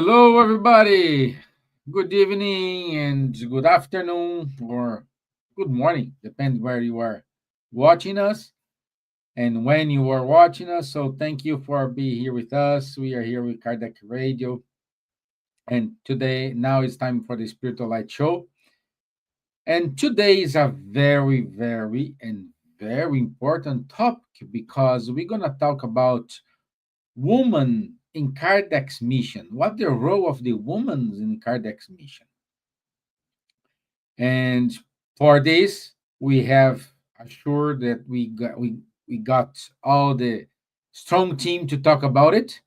Hello, everybody. Good evening and good afternoon or good morning, depends where you are watching us and when you are watching us. So, thank you for being here with us. We are here with Kardec Radio, and today, now it's time for the Spiritual Light Show. And today is a very important topic because we're going to talk about woman in Kardec's mission. What the role of the woman in Kardec's mission? And for this, we have assured that we got all the strong team to talk about it.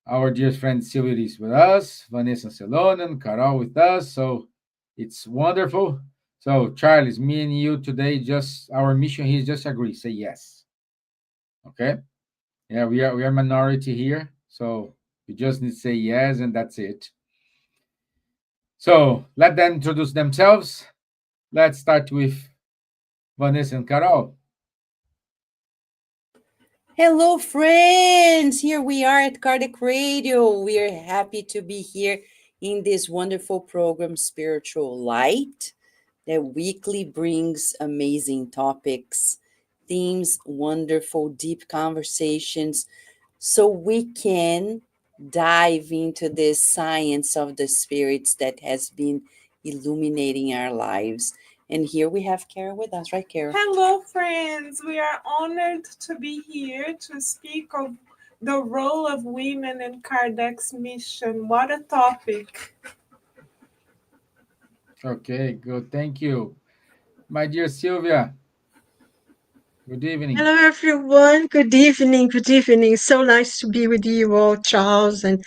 Our dear friend Silvia is with us, Vanessa Celonen, Carol with us. So it's wonderful. So Charles, me and you today, just our mission here is just agree, say yes. Okay. Yeah, we are minority here, so you just need to say yes, and that's it. So let them introduce themselves. Let's start with Vanessa and Carol. Hello, friends. Here we are at Kardec Radio. We are happy to be here in this wonderful program, Spiritual Light, that weekly brings amazing topics, themes, wonderful, deep conversations, so we can dive into this science of the spirits that has been illuminating our lives. And here we have Carol with us, right, Carol? Hello, friends. We are honored to be here to speak of the role of women in Kardec's mission. What a topic. Okay, good. Thank you. My dear Silvia, good evening. Hello, everyone. Good evening. Good evening. So nice to be with you all, Charles and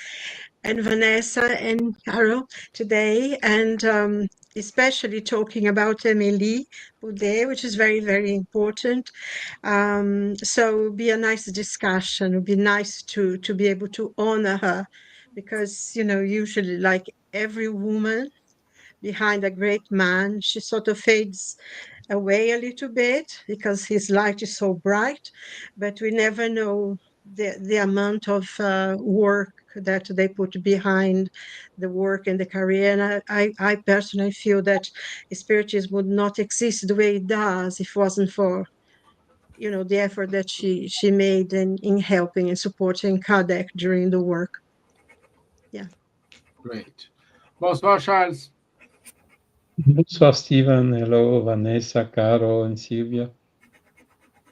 Vanessa and Carol today, and especially talking about Emily Boudet, which is very, very important. So it'll be a nice discussion. It'll be nice to be able to honor her, because usually, like every woman behind a great man, she sort of fades away a little bit because his light is so bright, but we never know the amount of work that they put behind the work and the career. And I personally feel that spiritism would not exist the way it does if it wasn't for the effort that she made in helping and supporting Kardec during the work. Yeah. Great. Bonsoir, Charles. Bonsoir, Stevan. Hello, Vanessa, Caro, and Silvia.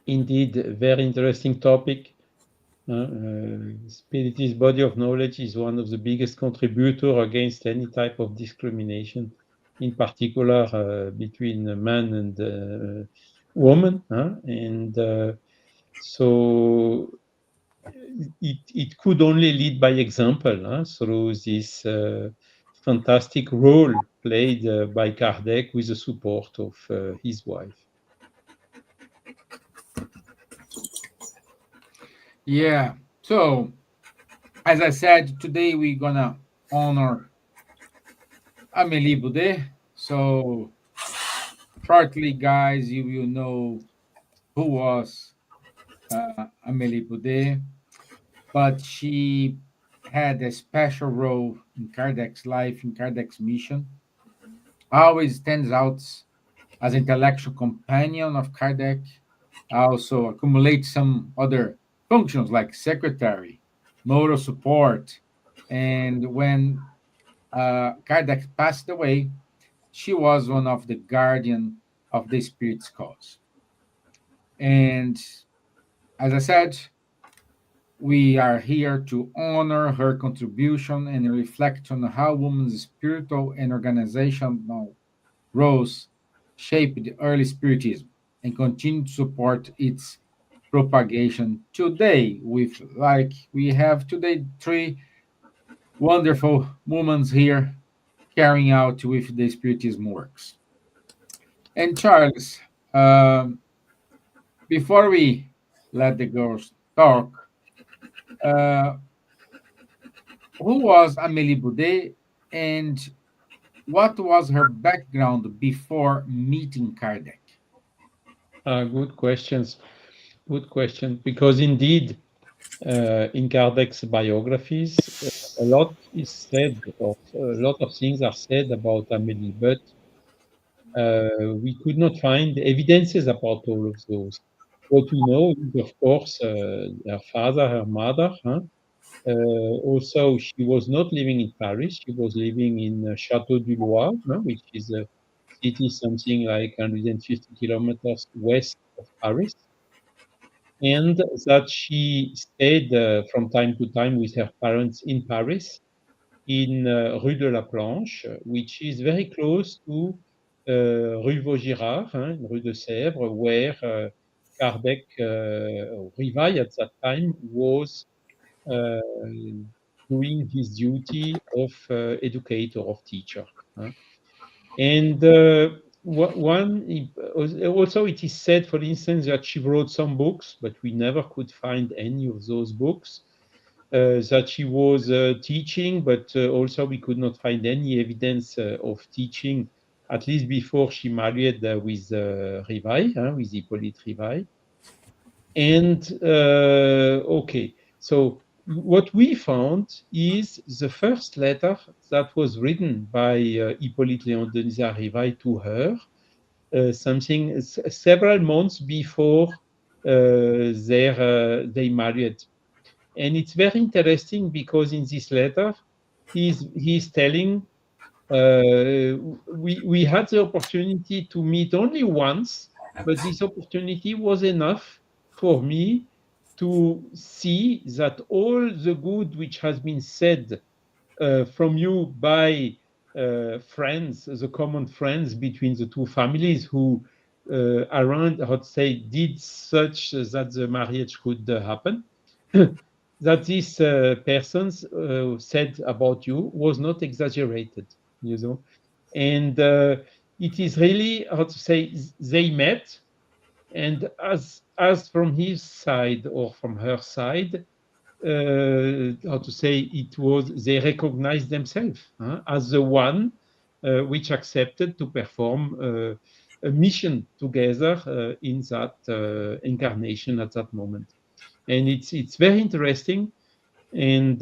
Indeed, a very interesting topic. Spiritist body of knowledge is one of the biggest contributors against any type of discrimination, in particular between man and woman. And so it could only lead by example through this fantastic role played by Kardec with the support of his wife. Yeah. So, as I said, today we're gonna honor Amélie Boudet. So, shortly, guys, you will know who was Amélie Boudet, but she had a special role in Kardec's life, in Kardec's mission. Always stands out as intellectual companion of Kardec. Also accumulates some other functions like secretary, moral support, and when Kardec passed away, she was one of the guardian of the spirit's cause. And as I said, we are here to honor her contribution and reflect on how women's spiritual and organizational roles shaped the early Spiritism and continue to support its propagation today. With like we have today three wonderful women here carrying out with the Spiritism works. And Charles, before we let the girls talk, uh, who was Amélie Boudet and what was her background before meeting Kardec? Good questions. Good question. Because indeed, in Kardec's biographies, a lot is said, of a lot of things are said about Amélie, but we could not find evidences about all of those. What we know is, of course, her father, her mother. Also, she was not living in Paris. She was living in Château du Loir, which is a city something like 150 kilometers west of Paris, and that she stayed from time to time with her parents in Paris, in Rue de la Planche, which is very close to Rue Vaugirard, Rue de Sèvres, where Kardec, Rivail at that time, was uh, doing his duty of educator, of teacher. And also it is said, for instance, that she wrote some books, but we never could find any of those books. That she was teaching, but also we could not find any evidence of teaching, at least before she married with Rivail, with Hippolyte Rivail. And okay, so what we found is the first letter that was written by Hippolyte Léon Denisard Rivail to her, several months before they married. And it's very interesting because in this letter, he's telling, we had the opportunity to meet only once, but this opportunity was enough for me to see that all the good which has been said from you by friends, the common friends between the two families who around, how to say, did such that the marriage could happen, that these persons said about you was not exaggerated, you know. And it is really, how to say, they met, and as from his side or from her side, how to say, it was, they recognized themselves as the one which accepted to perform a mission together in that incarnation at that moment. And it's very interesting. And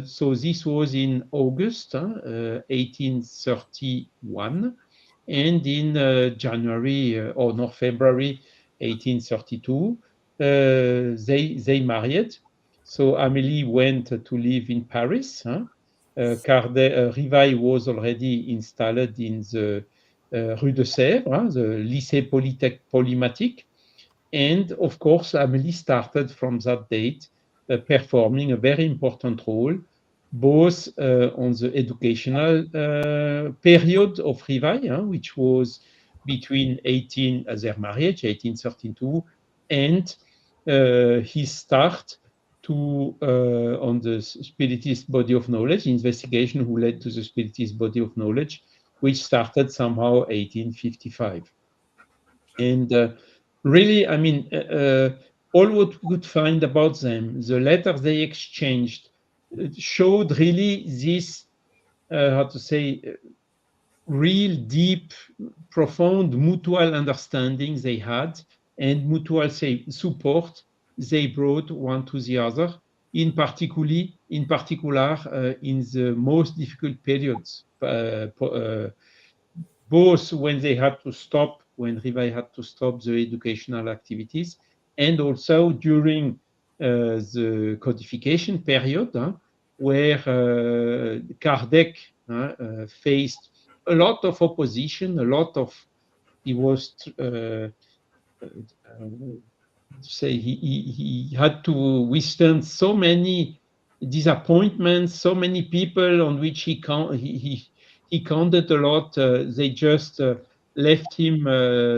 so this was in August 1831, and in January or no, February 1832, they married. So Amélie went to live in Paris. Rivail was already installed in the Rue de Sèvres, the Lycée Polymatique. And of course, Amélie started from that date performing a very important role, both on the educational period of Rivail, which was between their marriage, 1832, and his start to on the Spiritist body of knowledge, investigation who led to the Spiritist body of knowledge, which started somehow 1855. And really, I mean, all what we could find about them, the letters they exchanged, showed really this, how to say, real deep, profound mutual understanding they had, and mutual support they brought one to the other, in particular in the most difficult periods, both when they had to stop, when Rivail had to stop the educational activities, and also during the codification period, where Kardec faced a lot of opposition, he was say he had to withstand so many disappointments, so many people on which he counted a lot. They just left him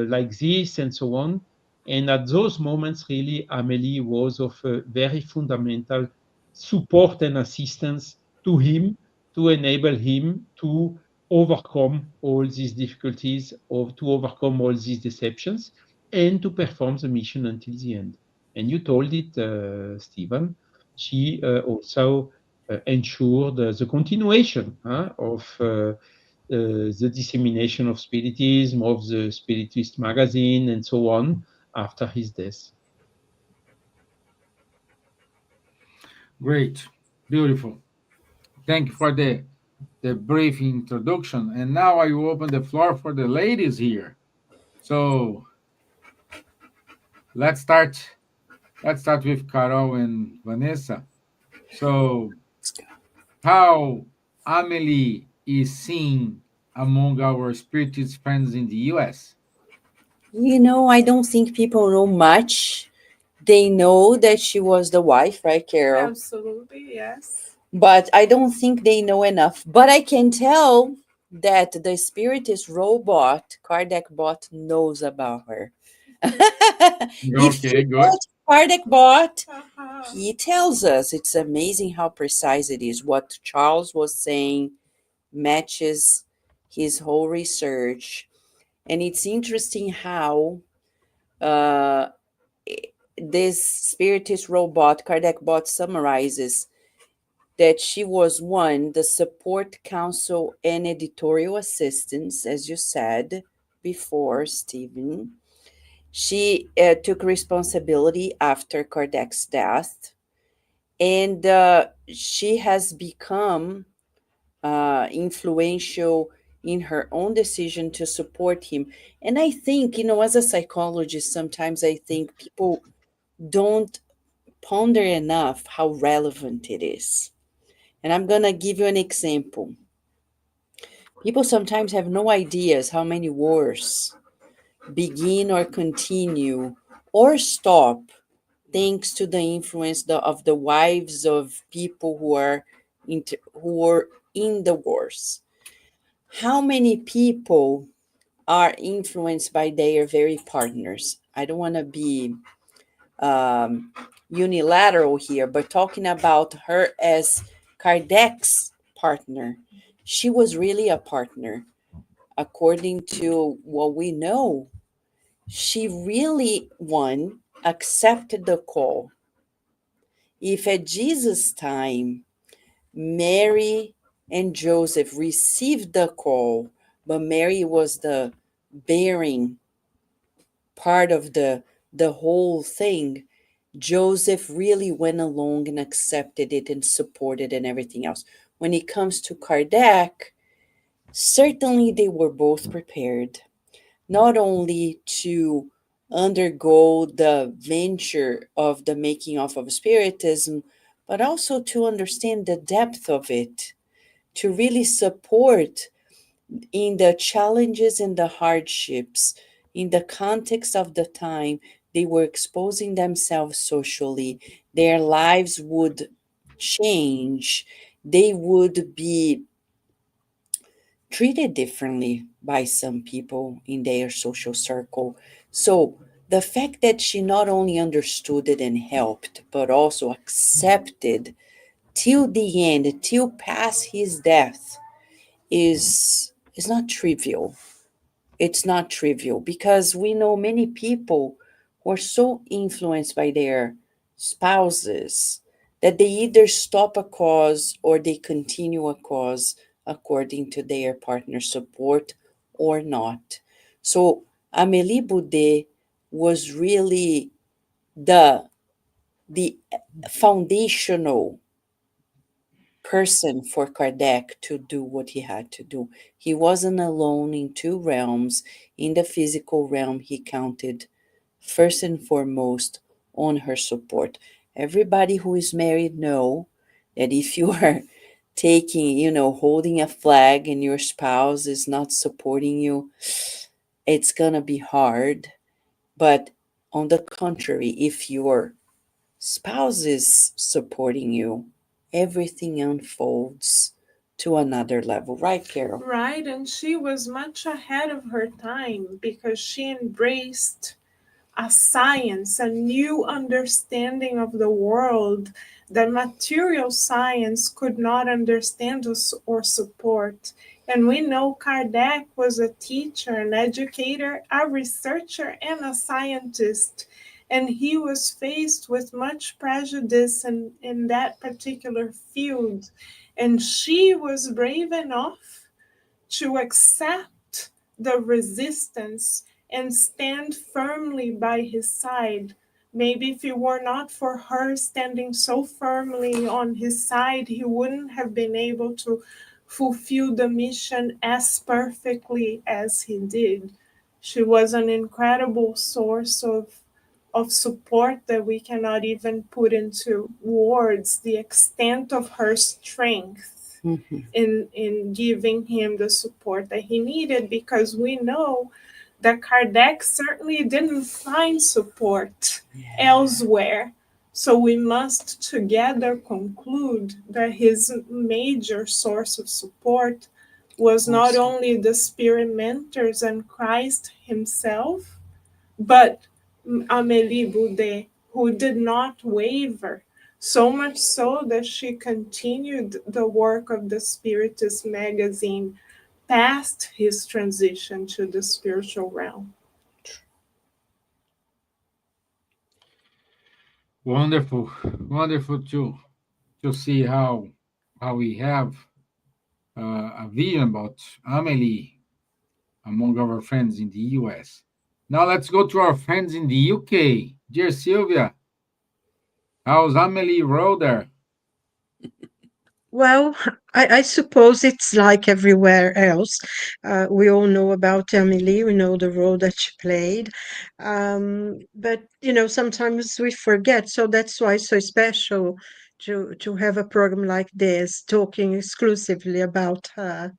like this and so on. And at those moments, really, Amélie was of very fundamental support and assistance to him, to enable him to overcome all these difficulties, or to overcome all these deceptions, and to perform the mission until the end. And you told it, Stevan. She also ensured the continuation of the dissemination of Spiritism, of the Spiritist magazine, and so on after his death. Great. Beautiful. Thank you for the brief introduction. And now I will open the floor for the ladies here. So let's start. Let's start with Carol and Vanessa. So how Amelie is seen among our spiritist friends in the US? I don't think people know much. They know that she was the wife, right, Carol? Absolutely, yes. But I don't think they know enough. But I can tell that the spiritist robot, Kardec bot, knows about her. If you Okay, good. go to Kardec bot, Uh-huh. he tells us. It's amazing how precise it is. What Charles was saying matches his whole research. And it's interesting how uh, this spiritist robot, Kardec bot, summarizes that she was one, the support council and editorial assistants, as you said before, Stephen. She took responsibility after Kardec's death, and she has become influential in her own decision to support him. And I think, as a psychologist, sometimes I think people don't ponder enough how relevant it is. And I'm going to give you an example. People sometimes have no ideas how many wars begin or continue or stop thanks to the influence of the wives of people who are in the wars. How many people are influenced by their very partners? I don't want to be unilateral here, but talking about her as Kardec's partner, she was really a partner. According to what we know, she really, one, accepted the call. If at Jesus' time, Mary and Joseph received the call, but Mary was the bearing part of the whole thing, Joseph really went along and accepted it and supported and everything else. When it comes to Kardec, certainly they were both prepared, not only to undergo the venture of the making of Spiritism, but also to understand the depth of it, to really support in the challenges and the hardships, in the context of the time. They were exposing themselves socially. Their lives would change. They would be treated differently by some people in their social circle. So the fact that she not only understood it and helped, but also accepted till the end, till past his death, is not trivial. It's not trivial because we know many people who are so influenced by their spouses that they either stop a cause or they continue a cause according to their partner's support or not. So Amélie Boudet was really the foundational person for Kardec to do what he had to do. He wasn't alone in two realms. In the physical realm, he counted first and foremost on her support. Everybody who is married know that if you are taking, holding a flag and your spouse is not supporting you, it's gonna be hard. But on the contrary, if your spouse is supporting you, everything unfolds to another level, right, Carol? Right, and she was much ahead of her time because she embraced a science, a new understanding of the world that material science could not understand or support. And we know Kardec was a teacher, an educator, a researcher, and a scientist. And he was faced with much prejudice in that particular field. And she was brave enough to accept the resistance and stand firmly by his side Maybe if it were not for her standing so firmly on his side, he wouldn't have been able to fulfill the mission as perfectly as he did. She was an incredible source of support that we cannot even put into words, the extent of her strength Mhm. in giving him the support that he needed, because we know that Kardec certainly didn't find support elsewhere. So we must together conclude that his major source of support was not Also. only the spirit mentors and Christ himself, but Amélie Boudet, who did not waver, so much so that she continued the work of the Spiritist magazine past his transition to the spiritual realm. Wonderful, wonderful to see how we have a vision about Amelie among our friends in the US. Now let's go to our friends in the UK. Dear Silvia, how's Amelie Roder? Well, I suppose it's like everywhere else. We all know about Emily, we know the role that she played. But, sometimes we forget. So that's why it's so special to have a program like this, talking exclusively about her.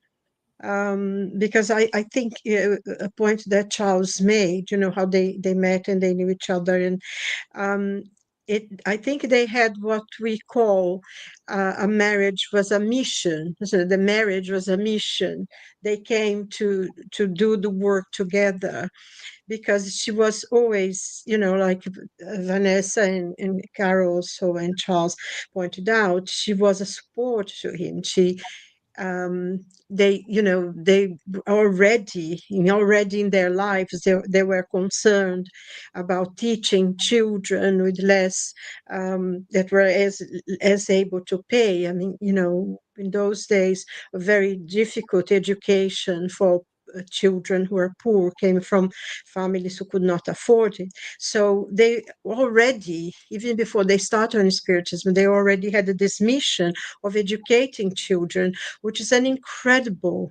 Because I think a point that Charles made, how they met and they knew each other, and um, I think they had what we call a marriage was a mission. So the marriage was a mission. They came to do the work together because she was always, like Vanessa and Carol also and Charles pointed out, she was a support to him. Um, they already in their lives they were concerned about teaching children with less that were as able to pay. I mean, in those days a very difficult education for children who were poor, came from families who could not afford it. So they already, even before they started on spiritism, they already had this mission of educating children, which is an incredible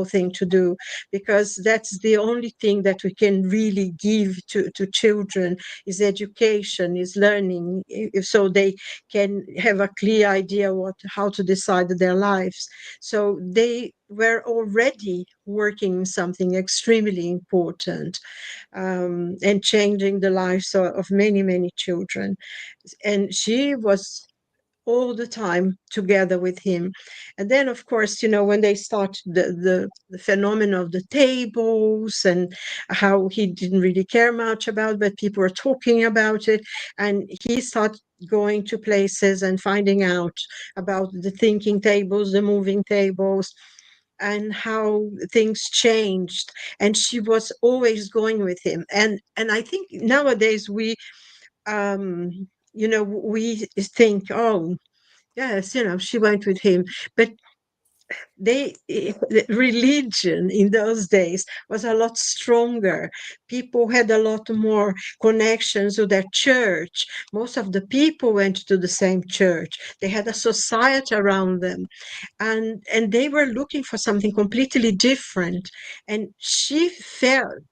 thing to do, because that's the only thing that we can really give to children is education, is learning, so they can have a clear idea how to decide their lives. So they were already working something extremely important, and changing the lives of many children. And she was all the time together with him. And then, of course, when they started the phenomenon of the tables and how he didn't really care much about, but people were talking about it, and he started going to places and finding out about the thinking tables, the moving tables, and how things changed. And she was always going with him. And I think nowadays um we think, oh, yes, she went with him. But the religion in those days was a lot stronger. People had a lot more connections with their church. Most of the people went to the same church. They had a society around them, and they were looking for something completely different. And she felt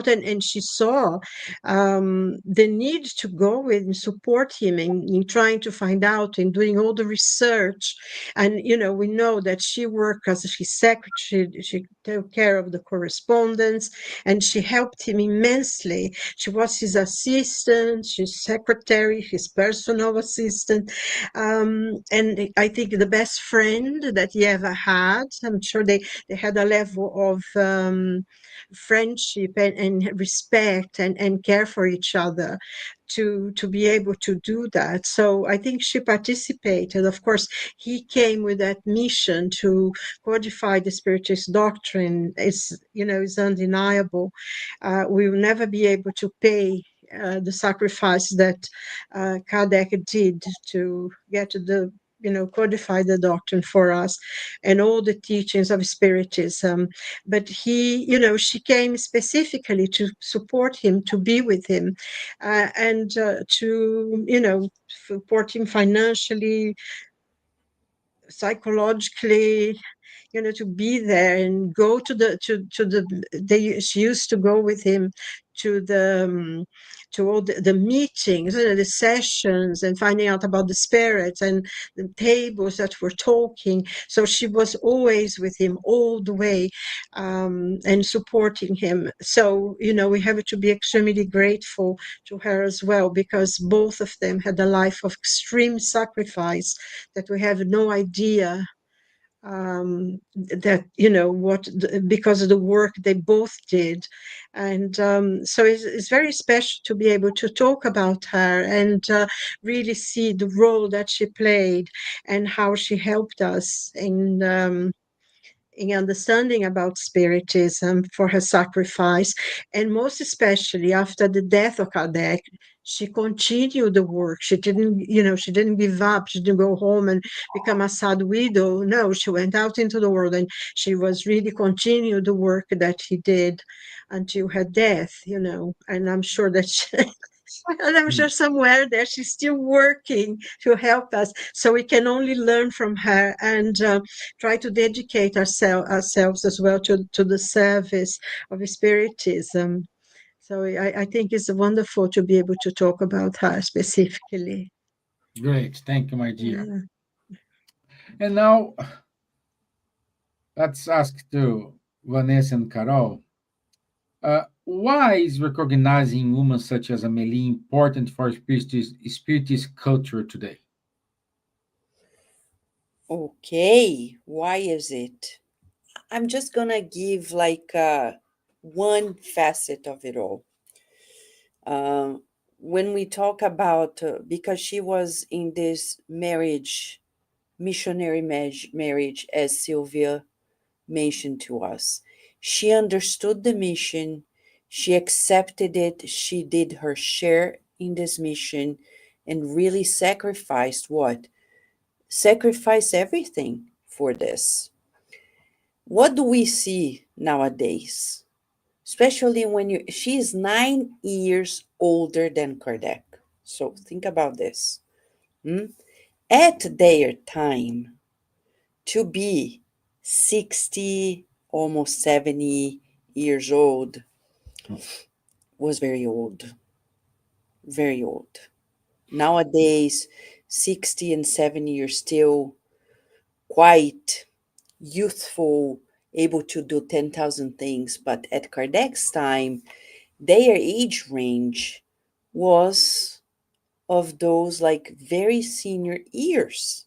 and she saw the need to go and support him in trying to find out and doing all the research. And we know that she worked as his secretary. She took care of the correspondence, and she helped him immensely. She was his assistant, his secretary, his personal assistant, and I think the best friend that he ever had. I'm sure they had a level of friendship and respect and care for each other to be able to do that. So I think she participated. Of course, he came with that mission to codify the spiritist doctrine. Is undeniable. We will never be able to pay the sacrifice that Kardec did to get to the codified the doctrine for us and all the teachings of Spiritism. But she came specifically to support him, to be with him, and to, support him financially, psychologically, to be there and go to the she used to go with him to the to all the meetings, the sessions, and finding out about the spirits and the tables that were talking. So she was always with him all the way, and supporting him. So we have to be extremely grateful to her as well, because both of them had a life of extreme sacrifice that we have no idea, that because of the work they both did. And so it's very special to be able to talk about her and really see the role that she played and how she helped us in understanding about Spiritism, for her sacrifice. And most especially after the death of Kardec, she continued the work. She didn't give up. She didn't go home and become a sad widow. No, she went out into the world and she was really continued the work that he did until her death, and I'm sure that and I'm sure somewhere there she's still working to help us. So we can only learn from her and try to dedicate ourselves as well to the service of Spiritism. So I think it's wonderful to be able to talk about her specifically. Great. Thank you, my dear. Yeah. And now let's ask to Vanessa and Carol. Why is recognizing women such as Amélie important for spiritist culture today? Okay, why is it? I'm just gonna give like one facet of it all. When we talk about, because she was in this marriage, missionary marriage, as Silvia mentioned to us, she understood the mission, she accepted it, she did her share in this mission, and really sacrificed what? Sacrifice everything for this. What do we see nowadays? Especially when she's 9 years older than Kardec. So think about this. At their time, to be 60, almost 70 years old was very old. Very old. Nowadays, 60 and 70 are still quite youthful, able to do 10,000 things. But at Kardec's time, their age range was of those like very senior years.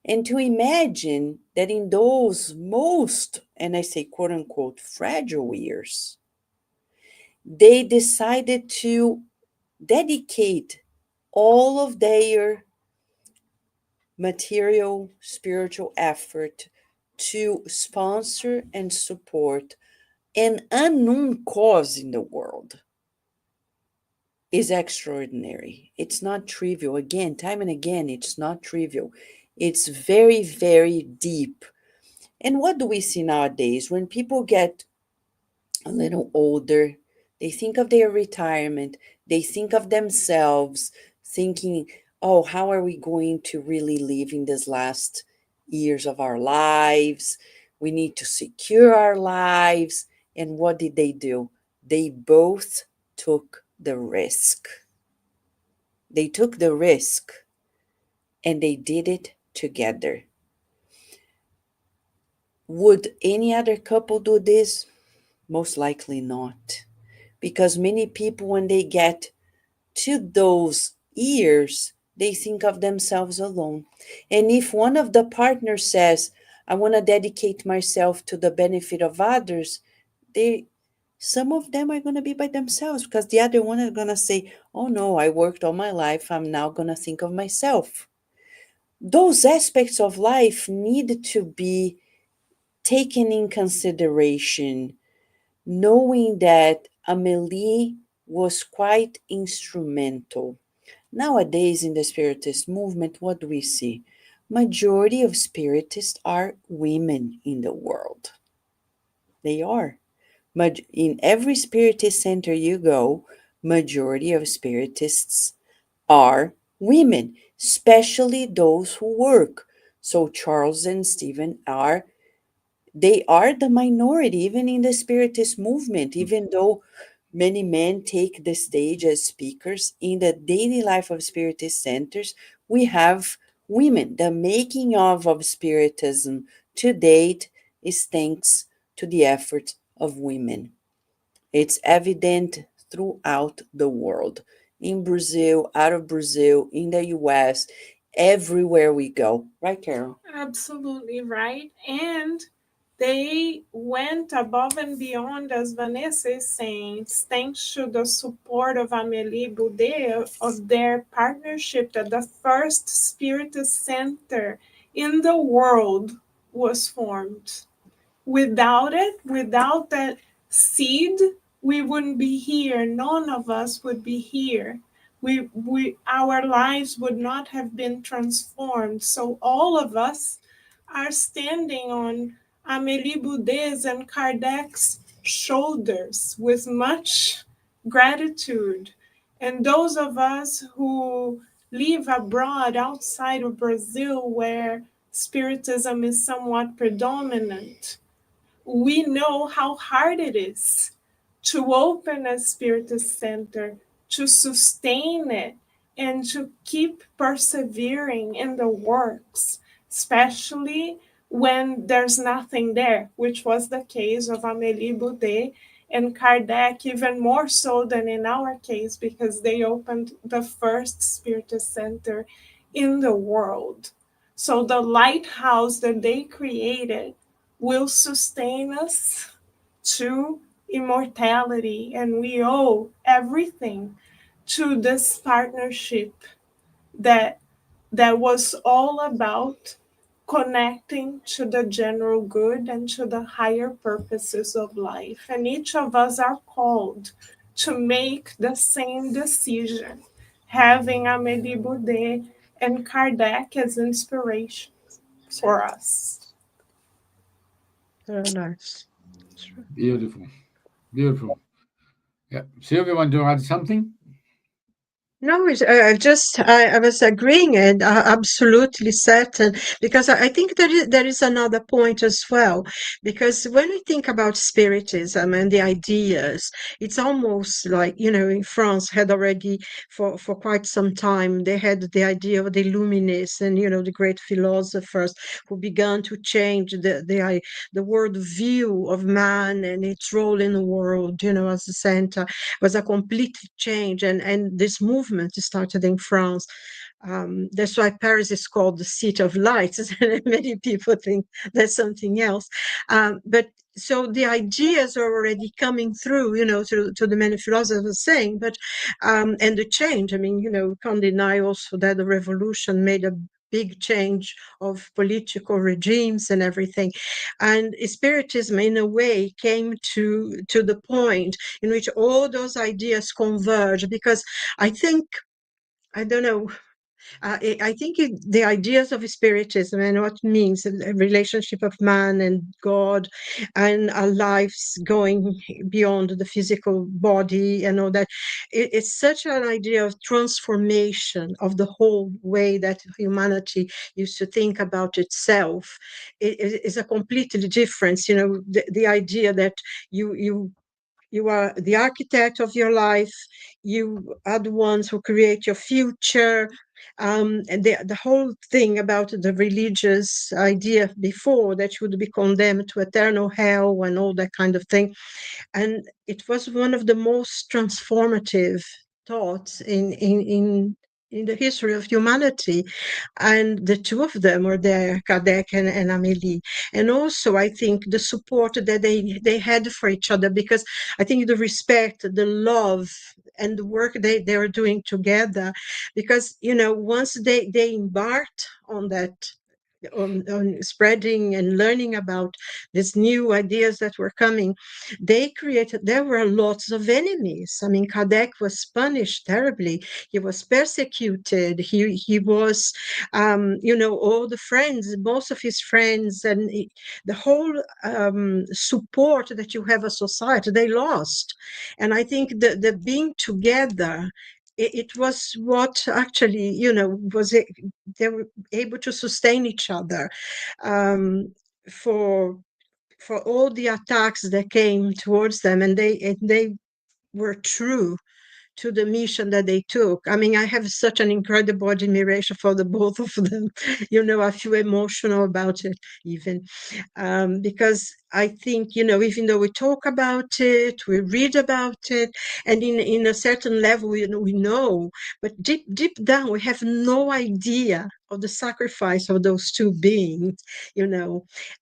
And to imagine that in those most, and I say quote unquote, fragile years, they decided to dedicate all of their material, spiritual effort to sponsor and support an unknown cause in the world is extraordinary. It's not trivial. Again, time and again, it's not trivial. It's very, very deep. And what do we see nowadays? When people get a little older, they think of their retirement, they think of themselves, thinking, oh, how are we going to really live in these last years of our lives? We need to secure our lives. And what did they do? They both took the risk. They took the risk and they did it together. Would any other couple do this? Most likely not. Because many people, when they get to those years, they think of themselves alone. And if one of the partners says, I want to dedicate myself to the benefit of others, some of them are going to be by themselves, because the other one is going to say, oh no, I worked all my life, I'm now going to think of myself. Those aspects of life need to be taken in consideration, knowing that Amélie was quite instrumental. Nowadays, in the Spiritist movement, what do we see? Majority of Spiritists are women in the world. They are. In every Spiritist center you go, majority of Spiritists are women, especially those who work. So Charles and Stevan they are the minority, even in the Spiritist movement, even though many men take the stage as speakers. In the daily life of Spiritist centers, we have women. The making of Spiritism to date is thanks to the effort of women. It's evident throughout the world, in Brazil, out of Brazil, in the US, everywhere we go. Right, Carol? Absolutely right. And they went above and beyond, as Vanessa is saying, thanks to the support of Amélie Boudet, of their partnership, that the first Spiritist center in the world was formed. Without it, without that seed, we wouldn't be here. None of us would be here. Our lives would not have been transformed. So all of us are standing on Amélie Boudet's and Kardec's shoulders with much gratitude. And those of us who live abroad outside of Brazil, where Spiritism is somewhat predominant, we know how hard it is to open a Spiritist center, to sustain it, and to keep persevering in the works, especially when there's nothing there, which was the case of Amélie Boudet and Kardec, even more so than in our case, because they opened the first Spiritist center in the world. So the lighthouse that they created will sustain us to immortality, and we owe everything to this partnership that was all about connecting to the general good and to the higher purposes of life. And each of us are called to make the same decision, having Amélie Boudet and Kardec as inspiration for us. Very nice. Beautiful. Beautiful. Yeah. Silvia, want to add something? No, I was agreeing and absolutely certain, because I think there is another point as well, because when we think about Spiritism and the ideas, it's almost like, in France had already for quite some time, they had the idea of the Illuminists and, the great philosophers who began to change the world view of man and its role in the world, as a center. Was a complete change, and this movement started in France. That's why Paris is called the City of Lights. Many people think that's something else, but so the ideas are already coming through, to the many philosophers saying, but and the change. I mean, can't deny also that the revolution made a big change of political regimes and everything. And Spiritism, in a way, came to the point in which all those ideas converge, because I think, I don't know, I think the ideas of Spiritism and what it means a relationship of man and God and our lives going beyond the physical body and all that, it's such an idea of transformation of the whole way that humanity used to think about itself. It is a completely different, the idea that you are the architect of your life. You are the ones who create your future. And the whole thing about the religious idea before, that you would be condemned to eternal hell and all that kind of thing. And it was one of the most transformative thoughts in the history of humanity. And the two of them were there, Kardec and Amélie. And also, I think the support that they had for each other, because I think the respect, the love, and the work they were doing together, because, once they embarked on that on spreading and learning about these new ideas that were coming, there were lots of enemies. I mean, Kardec was punished terribly. He was persecuted. He was, all the friends, most of his friends, and the whole support that you have a society, they lost. And I think the being together, it was what actually, was it, they were able to sustain each other um, for all the attacks that came towards them, and they were true to the mission that they took. I mean, I have such an incredible admiration for the both of them. I feel emotional about it even, because I think, even though we talk about it, we read about it, and in a certain level, we know, but deep down, we have no idea of the sacrifice of those two beings,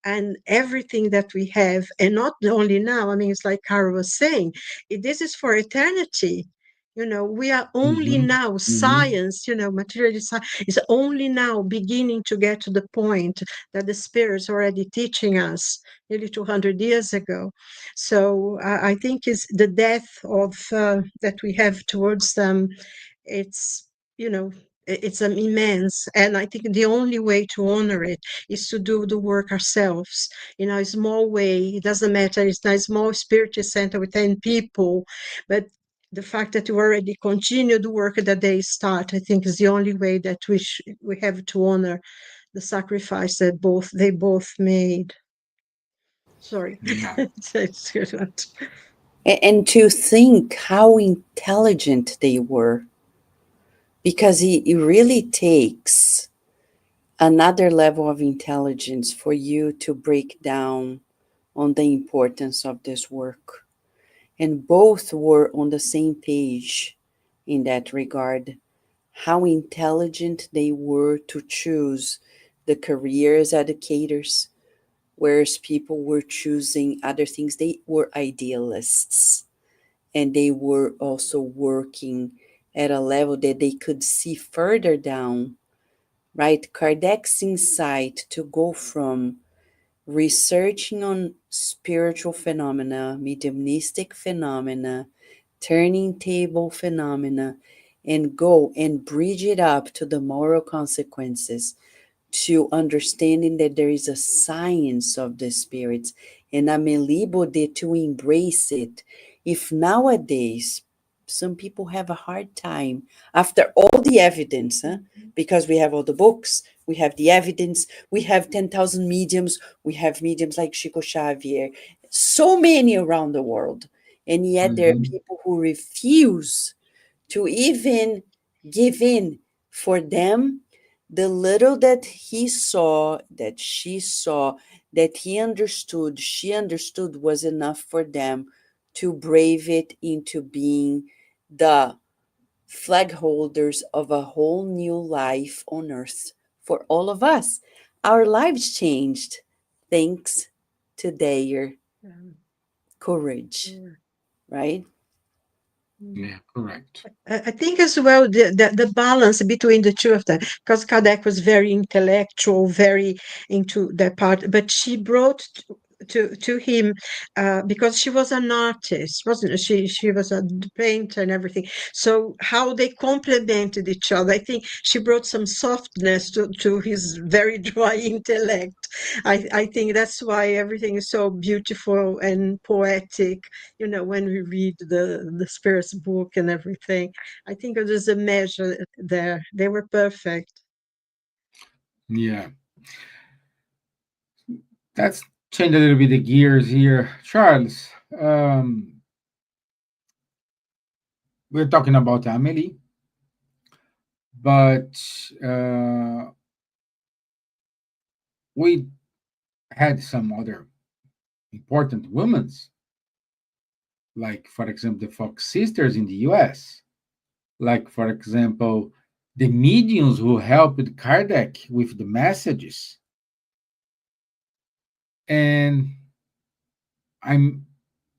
and everything that we have, and not only now. I mean, it's like Carol was saying, this is for eternity. We are only Hmm. now, Hmm. science, material science is only now beginning to get to the point that the spirit's already teaching us nearly 200 years ago. So I think it's the death of that we have towards them. It's, it's immense. And I think the only way to honor it is to do the work ourselves in a small way. It doesn't matter. It's not a small spiritual center with 10 people, but the fact that we already continue the work that they start, I think, is the only way that we have to honor the sacrifice that they both made. Sorry. Yeah. It's good. And to think how intelligent they were, because it really takes another level of intelligence for you to break down on the importance of this work. And both were on the same page in that regard. How intelligent they were to choose the career as educators, whereas people were choosing other things. They were idealists, and they were also working at a level that they could see further down, right? Kardec's insight to go from researching on spiritual phenomena, mediumistic phenomena, turning table phenomena, and go and bridge it up to the moral consequences, to understanding that there is a science of the spirits and a melibode to embrace it. If nowadays some people have a hard time after all the evidence, because we have all the books, we have the evidence, we have 10,000 mediums, we have mediums like Chico Xavier, so many around the world, and yet there are Hmm. people who refuse to even give in. For them, the little that he saw, that she saw, that he understood, she understood, was enough for them to brave it into being the flag holders of a whole new life on earth for all of us. Our lives changed thanks to their courage, Sure. right? Yeah, correct. I think as well the balance between the two of them, because Kardec was very intellectual, very into that part, but she brought to him because she was an artist, wasn't she? She was a painter and everything. So how they complemented each other, I think she brought some softness to his very dry intellect. I think that's why everything is so beautiful and poetic, when we read the spirit's book and everything. I think there's a measure there. They were perfect. Yeah. Let's change a little bit the gears here. Charles, we're talking about Amelie, but we had some other important women, like, for example, the Fox sisters in the US, like, for example, the mediums who helped Kardec with the messages. And I'm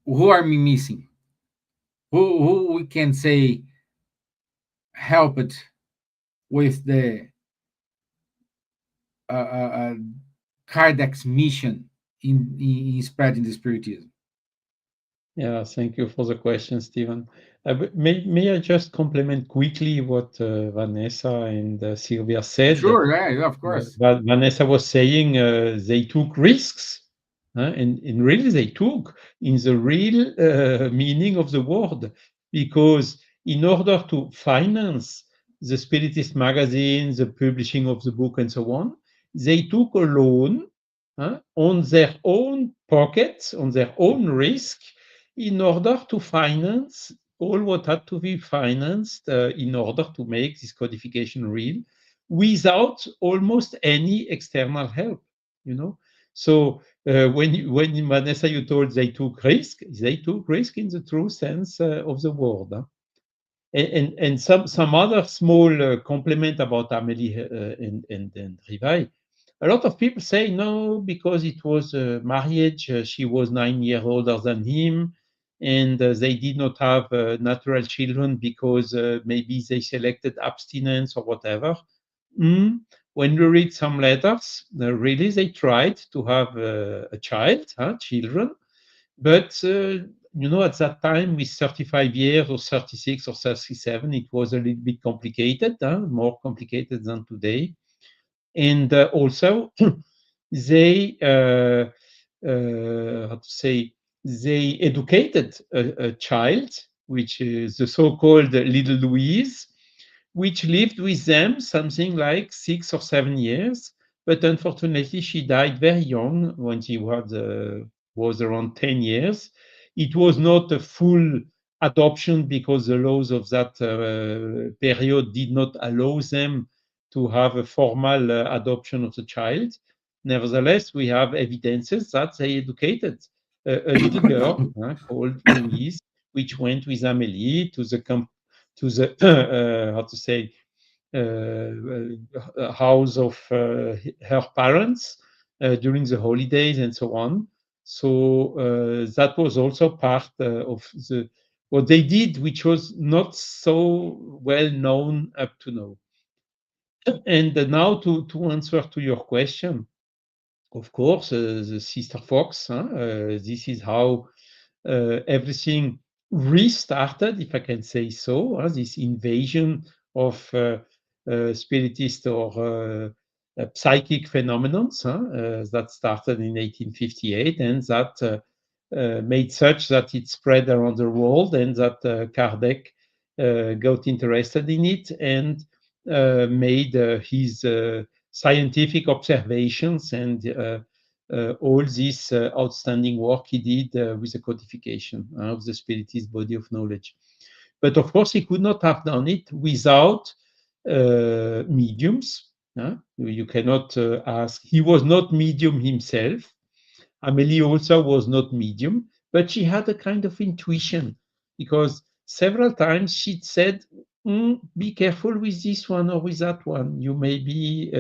who are we missing? Who we can say helped with Kardec's mission in spreading the spiritism? Yeah, thank you for the question, Stevan. May I just complement quickly what Vanessa and Silvia said? Sure, yeah, of course. Vanessa was saying they took risks, and really they took in the real meaning of the word, because in order to finance the Spiritist magazine, the publishing of the book, and so on, they took a loan on their own pockets, on their own risk, in order to finance all what had to be financed in order to make this codification real, without almost any external help, you know. So when Vanessa, you told they took risk in the true sense of the word. And some other small compliment about Amélie and Rivai. A lot of people say no, because it was a marriage. She was 9 years older than him, and they did not have natural children because maybe they selected abstinence or whatever. Mm. When you read some letters, really they tried to have a child, children, but at that time with 35 years or 36 or 37, it was a little bit complicated, more complicated than today. And also, they how to say, they educated a child, which is the so-called little Louise, which lived with them something like 6 or 7 years. But unfortunately, she died very young, when she was around 10 years. It was not a full adoption, because the laws of that period did not allow them to have a formal adoption of the child. Nevertheless, we have evidences that they educated a little girl called Louise, which went with Amélie to the how to say, house of her parents during the holidays and so on. So that was also part of what they did, which was not so well known up to now. And now to answer to your question, of course, the Sister Fox, this is how everything restarted, if I can say so, this invasion of spiritist or psychic phenomenons that started in 1858, and that made such that it spread around the world, and that Kardec got interested in it and made his scientific observations and all this outstanding work he did with the codification of the Spiritist body of knowledge. But of course, he could not have done it without mediums. You cannot ask. He was not medium himself. Amélie also was not medium, but she had a kind of intuition, because several times she said, be careful with this one or with that one. You may be,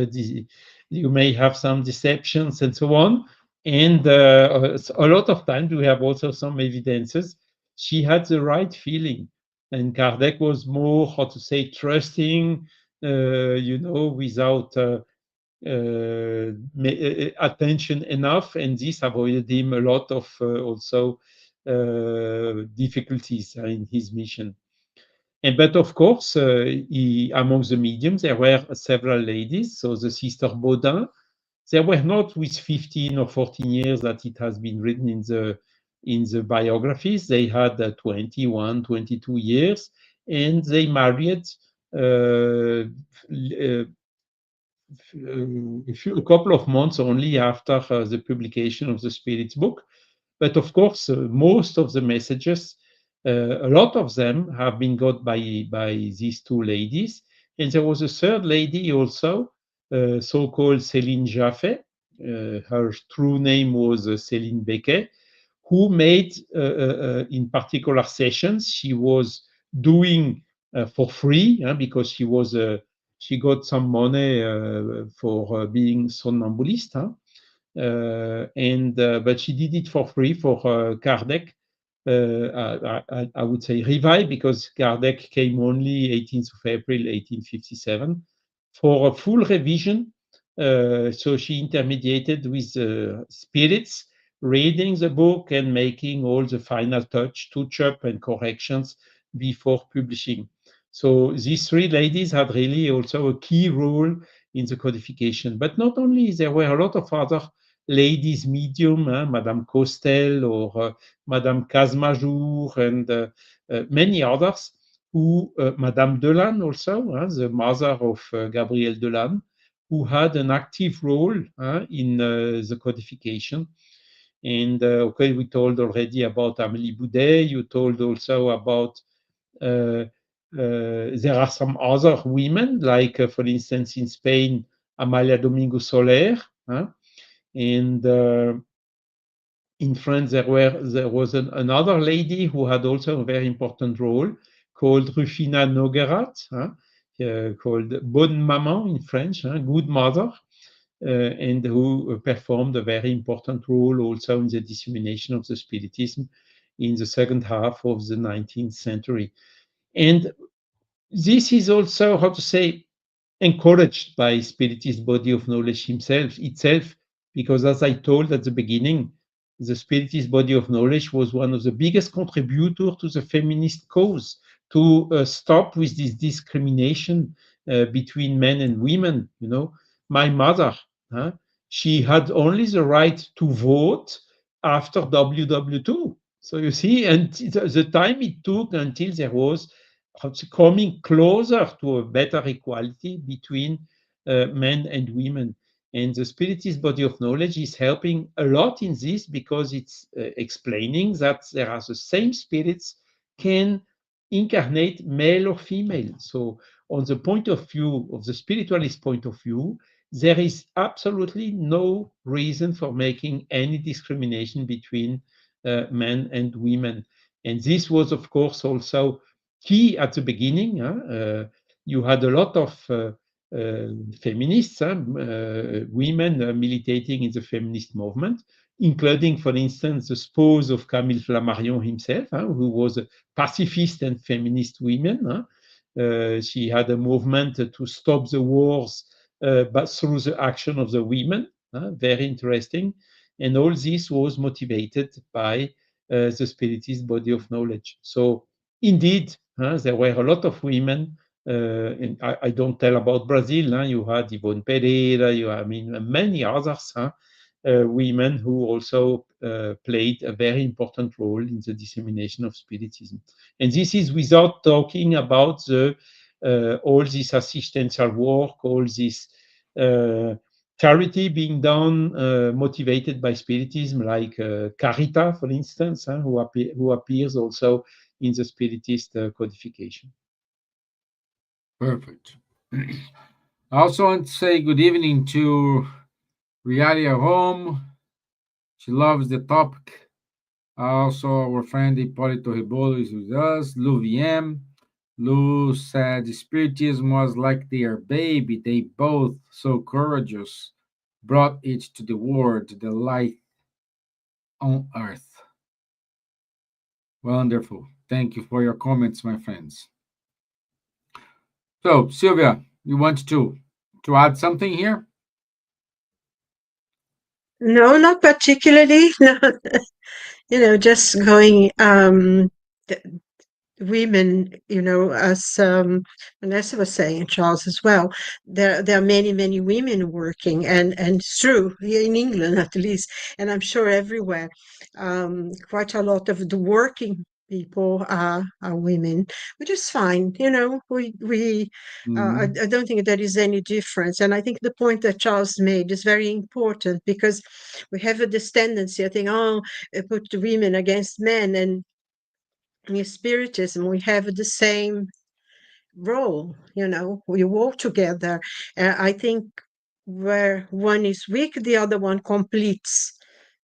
you may have some deceptions and so on. And a lot of times we have also some evidences. She had the right feeling, and Kardec was more, how to say, trusting, without attention enough, and this avoided him a lot of also difficulties in his mission. But of course, among the mediums, there were several ladies. So the Sister Baudin, they were not with 15 or 14 years that it has been written in the biographies. They had 21, 22 years, and they married a couple of months only after the publication of the Spirit's book. But of course, most of the messages, a lot of them have been got by these two ladies. And there was a third lady also, so-called Céline Jaffé. Her true name was Céline Becquet, who made, in particular sessions, she was doing for free, because she got some money for being somnambulist, but she did it for free for Kardec. I would say Rivai, because Kardec came only 18th of April 1857 for a full revision So she intermediated with spirits, reading the book and making all the final touch-up and corrections before publishing. So these three ladies had really also a key role in the codification. But not only, there were a lot of other ladies medium, Madame Costel or Madame Casmajour and many others, who Madame Delanne also, the mother of Gabriel Delanne, who had an active role in the codification. And okay, we told already about Amélie Boudet. You told also about there are some other women, like for instance in Spain, Amalia Domingo Soler, and in France there was another lady who had also a very important role called Rufina Noguerat, called Bonne Maman in French, good mother, and who performed a very important role also in the dissemination of the Spiritism in the second half of the 19th century. And this is also, how to say, encouraged by Spiritist body of knowledge itself, because as I told at the beginning, the Spiritist body of knowledge was one of the biggest contributors to the feminist cause, to stop with this discrimination between men and women. You know, my mother, she had only the right to vote after WW2. So you see, and the time it took until there was coming closer to a better equality between men and women. And the Spiritist body of knowledge is helping a lot in this, because it's explaining that there are the same spirits can incarnate male or female. So on the point of view of the spiritualist point of view, there is absolutely no reason for making any discrimination between men and women. And this was, of course, also key at the beginning. You had a lot of feminists, women militating in the feminist movement, including, for instance, the spouse of Camille Flammarion himself, who was a pacifist and feminist woman. She had a movement to stop the wars, but through the action of the women. Very interesting. And all this was motivated by the Spiritist body of knowledge. So indeed, there were a lot of women, and I don't tell about Brazil. You had Yvonne Pereira, I mean, many others, women who also played a very important role in the dissemination of Spiritism. And this is without talking about all this assistential work, all this charity being done, motivated by Spiritism, like Carita, for instance, who appears also in the Spiritist codification. Perfect. I also want to say good evening to Rialia Home. She loves the topic. Also, our friend Hipólito Rebolo is with us. Lou VM. Lou said Spiritism was like their baby. They both, so courageous, brought it to the world, the light on earth. Wonderful. Thank you for your comments, my friends. So, Silvia, you want to add something here? No, not particularly. No, just going women, as Vanessa was saying, Charles as well, there are many women working, and it's true, here in England at least, and I'm sure everywhere, quite a lot of the working people are women, which is fine. I don't think there is any difference. And I think the point that Charles made is very important, because we have this tendency, I think, put the women against men, and in Spiritism, we have the same role, we walk together. I think where one is weak, the other one completes.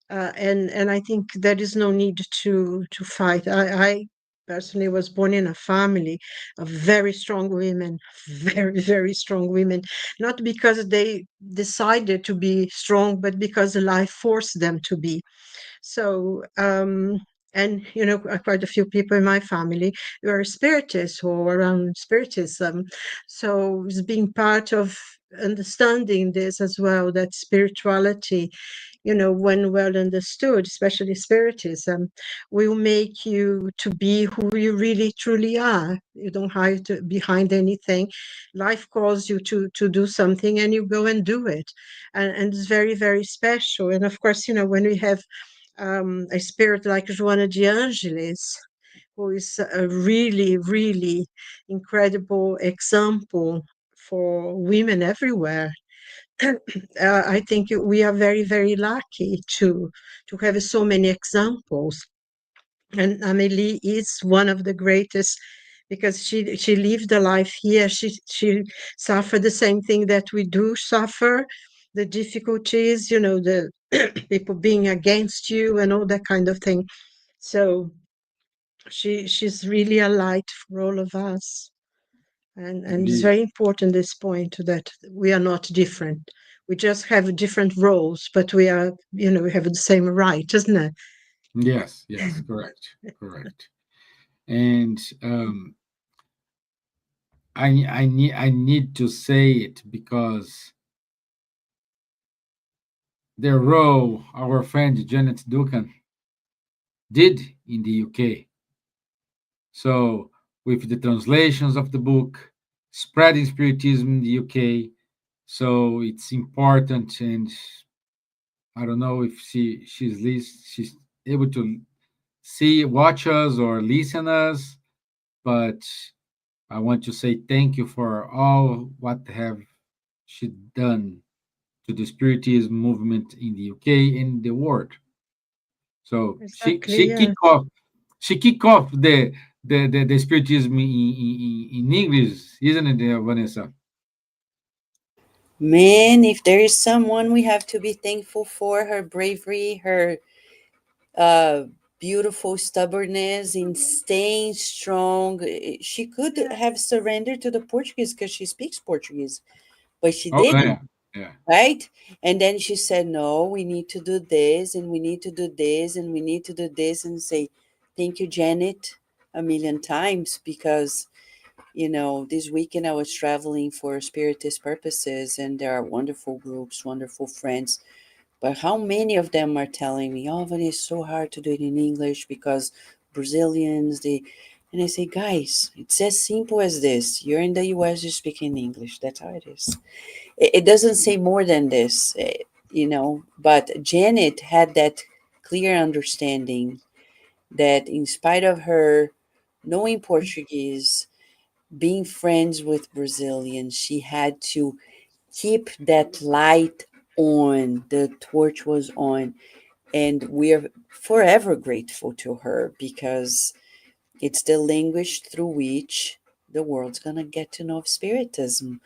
And I think there is no need to fight. I personally was born in a family of very strong women, very strong women, not because they decided to be strong, but because life forced them to be. So And, quite a few people in my family were spiritists or around spiritism. So it's being part of understanding this as well, that spirituality, when well understood, especially spiritism, will make you to be who you really truly are. You don't hide behind anything. Life calls you to do something and you go and do it. And it's very, very special. And of course, when we have a spirit like Joana de Angelis, who is a really, really incredible example for women everywhere. I think we are very, very lucky to have so many examples. And Amélie is one of the greatest because she lived a life here. She suffered the same thing that we do suffer, the difficulties, the people being against you and all that kind of thing. So she's really a light for all of us. And it's Indeed. very important this point that we are not different. We just have different roles, but we are, we have the same right, isn't it? Yes, yes, correct, correct. And I need to say it because the role our friend Janet Duncan did in the UK. So with the translations of the book, spreading spiritism in the UK. So it's important, and I don't know if she's able to watch us or listen us, but I want to say thank you for all what have she done to the spiritism movement in the UK and the world. So she Exactly, she yeah. kick off she kick off the spiritism in English, isn't it, Vanessa? Man, if there is someone we have to be thankful for, her bravery, her uh, beautiful stubbornness in staying strong. She could have surrendered to the Portuguese because she speaks Portuguese, but she Oh didn't, yeah, yeah. right? And then she said, no, we need to do this, and we need to do this, and we need to do this, and say, thank you, Janet, a million times, because this weekend I was traveling for spiritist purposes, and there are wonderful groups, wonderful friends. But how many of them are telling me, oh, but it's so hard to do it in English because Brazilians, and I say, guys, it's as simple as this. You're in the US, you speak in English. That's how it is. It doesn't say more than this, But Janet had that clear understanding that in spite of her knowing Portuguese, being friends with Brazilians, she had to keep that light on. The torch was on. And we are forever grateful to her because it's the language through which the world's going to get to know Spiritism.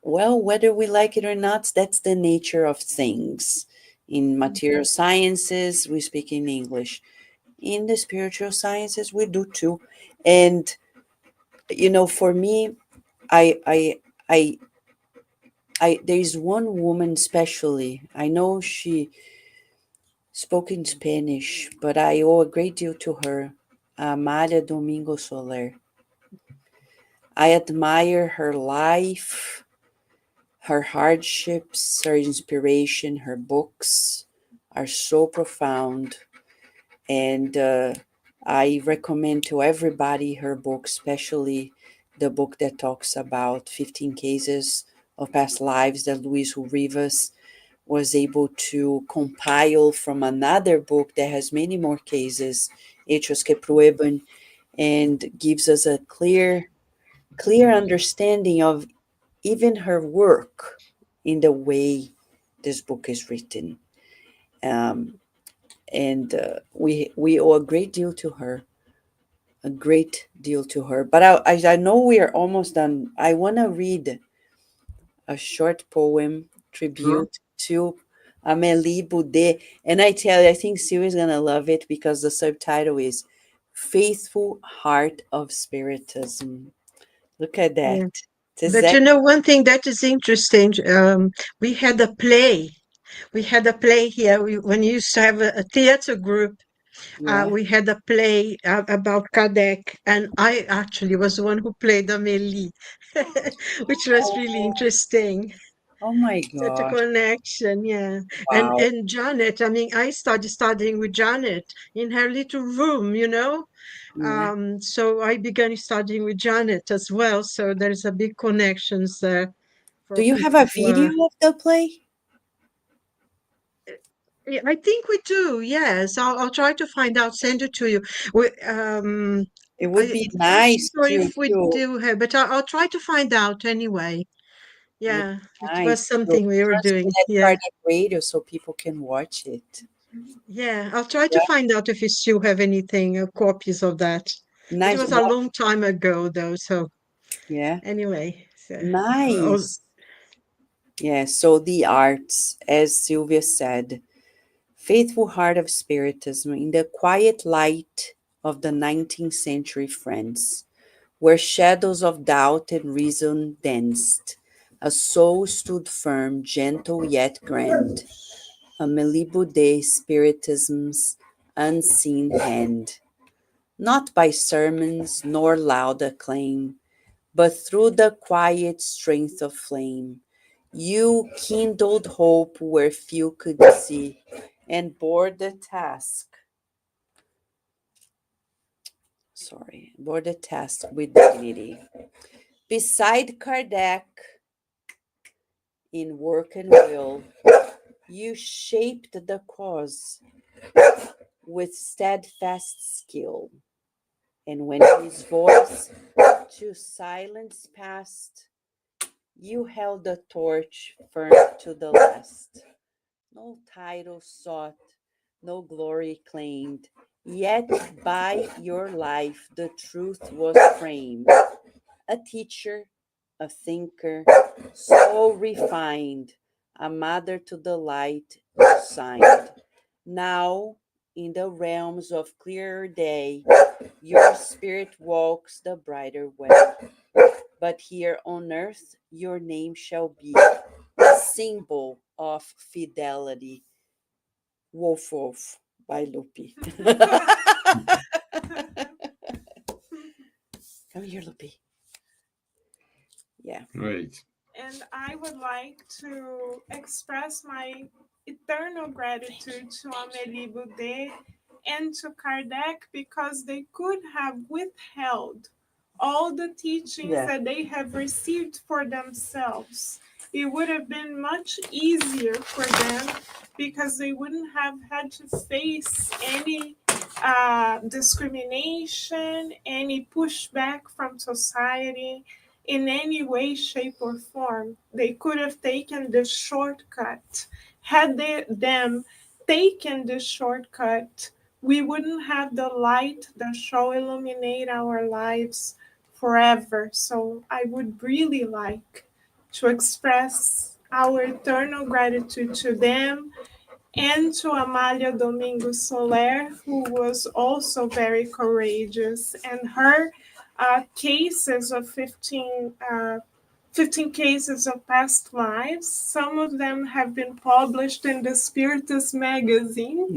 Well, whether we like it or not, that's the nature of things. In material sciences, we speak in English. In the spiritual sciences, we do too. And, for me, I, I, I, there's one woman especially. I know she spoke in Spanish, but I owe a great deal to her, Amália Domingo Soler. I admire her life, her hardships, her inspiration, her books are so profound. And I recommend to everybody her book, especially the book that talks about 15 cases of past lives that Luis Rivas was able to compile from another book that has many more cases, Hechos que Prueban, and gives us a clear understanding of even her work in the way this book is written. Um, and we owe a great deal to her, a great deal to her. But I know we are almost done. I want to read a short poem Sure. tribute to Amélie Boudet. And I tell you, I think Sylvia's going to love it because the subtitle is Faithful Heart of Spiritism. Look at that. Yeah. It's But exactly. one thing that is interesting, we had a play. We had a play here. When you used to have a theater group, Yeah. We had a play about Kardec, and I actually was the one who played Amélie, which was really Oh, interesting. oh my Such a gosh. connection, yeah. Wow. And Janet, I mean, I started studying with Janet in her little room, you know. Yeah. So I began studying with Janet as well. So there's a big connections there Do for you have people a who video are. of the play? Yeah, I think we do. Yes, I'll try to find out, send it to you. We, It would I'm be not nice sure to if we to do have, but I'll try to find out anyway. it would Yeah, be it was nice to something we were transmit doing. at Yeah. Cardiac Radio so people can watch it. Yeah, I'll try to Yeah. find out if you still have anything, copies of that. It Nice. was a What? long time ago, though. So Yeah. anyway, so oh, Nice. Yeah. So the arts, as Silvia said, faithful heart of Spiritism in the quiet light of the 19th century France, where shadows of doubt and reason danced, a soul stood firm, gentle yet grand, a Malibu de Spiritism's unseen hand, not by sermons nor loud acclaim, but through the quiet strength of flame. You kindled hope where few could see, and bore the task. Bore the task with dignity. Beside Kardec, in work and will, you shaped the cause with steadfast skill. And when his voice to silence passed, you held the torch firm to the last. No title sought, no glory claimed, yet by your life the truth was framed. A teacher, a thinker, so refined, a mother to the light signed. Now, in the realms of clearer day, your spirit walks the brighter way. But here on earth, your name shall be a symbol of fidelity. Wolf Wolf by Lupi. Come here, Lupi. Yeah. Great. And I would like to express my eternal gratitude to Amélie Boudet and to Kardec because they could have withheld all the teachings Yeah. that they have received for themselves. It would have been much easier for them because they wouldn't have had to face any discrimination, any pushback from society in any way, shape, or form. They could have taken the shortcut. Had them taken the shortcut, we wouldn't have the light that shall illuminate our lives forever. So I would really like to express our eternal gratitude to them and to Amalia Domingos Soler, who was also very courageous. And her cases of 15 cases of past lives. Some of them have been published in the Spiritus magazine,